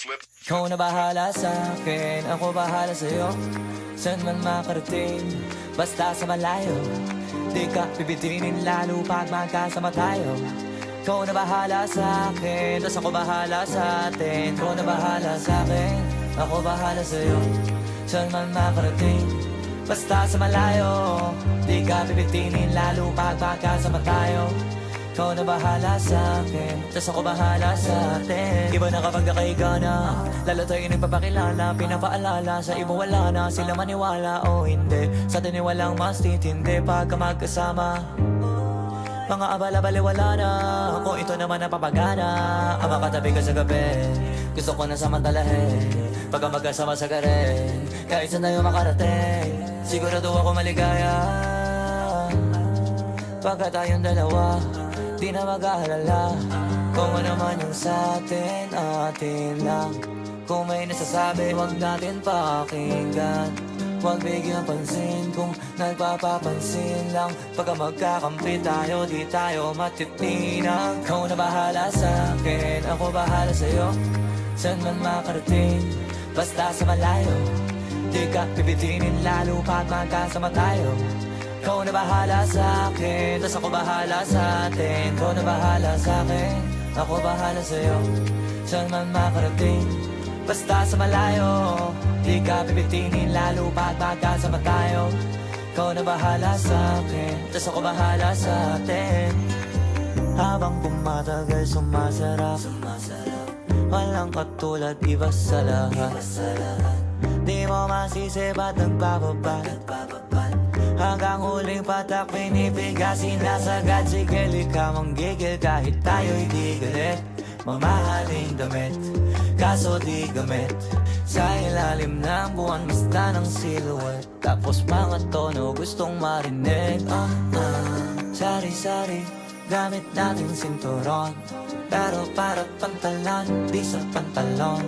flip. Ikaw na bahala sa akin, ako bahala sa'yo. Saan man makarating, basta sa malayo. Di ka pipitinin lalo pag magkasama tayo. Ikaw na bahala sa akin, tas ako bahala sa atin. Ikaw na bahala sa akin, ako bahala sa'yo. Saan man makarating, basta sa malayo. Di ka pipitinin lalo pag magkasama tayo. Ikaw na bahala sa akin, tas ako bahala sa atin. Iba na kapag nakaiga na, lalo tayo nagpapakilala. Pinapaalala sa iba wala na, sila maniwala o hindi. Sa atin walang mas titindi pagka magkasama. Mga abala-bali wala na, kung ito naman ang papagana. Ang makatabi ka sa gabi, gusto ko na samantalahin. Pagka magkasama sa garin, kahit saan tayo makarating, sigurado ako maligaya. Pagka tayong dalawa, di na mag-aalala kung ano man yung sa atin, atin lang. Kung may nasasabi, wag natin pakinggan. Huwag bigyan pansin kung nagpapapansin lang. Pagka magkakampi tayo, di tayo matitinang. Ikaw na bahala sa akin, ako bahala sa'yo. Saan man makarating, basta sa malayo. Di ka pipitinin lalo pag magkasama tayo. Ikaw na bahala sa akin, tas ako bahala sa atin. Ikaw na bahala sa akin, ako bahala sa'yo. Saan man makarating, basta sa malayo. Di ka pipitinin lalo pag magkasama tayo. Ikaw na bahala sa akin, tas ako bahala sa atin. Habang tumatagal sumasarap, walang katulad, iba sa lahat. Di mo masisi ba't nagpapabal. Hanggang huling patak pinipigasin na sagad. Sige lika manggigil kahit tayo'y di galit. Mamahaling damit, kaso di gamit. Sa ilalim ng buwan, basta ng silhouette. Tapos mga tono gustong marinig. Sari-sari, gamit natin sinturon. Pero para pantalan, di sa pantalon.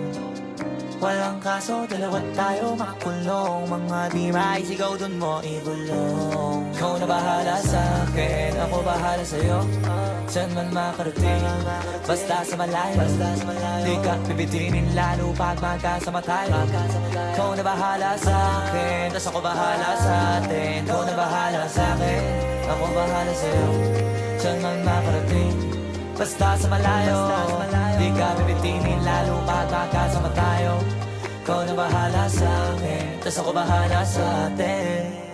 Walang kaso, dalawa tayo makulong. Mga di maisigaw dun mo ibulong. Ikaw na bahala sa akin, ako bahala sa'yo. Saan man makarating, basta sa malayo. Di ka pipitinin lalo pag magkasama tayo. Ikaw na bahala sa akin, tas ako bahala sa atin. Ikaw na bahala sa akin, ako bahala sa'yo. Saan man makarating, basta sa malayo. Di ka pipitinin lalo pag magkasama tayo. Ikaw na bahala sa akin, tas ako bahala sa atin.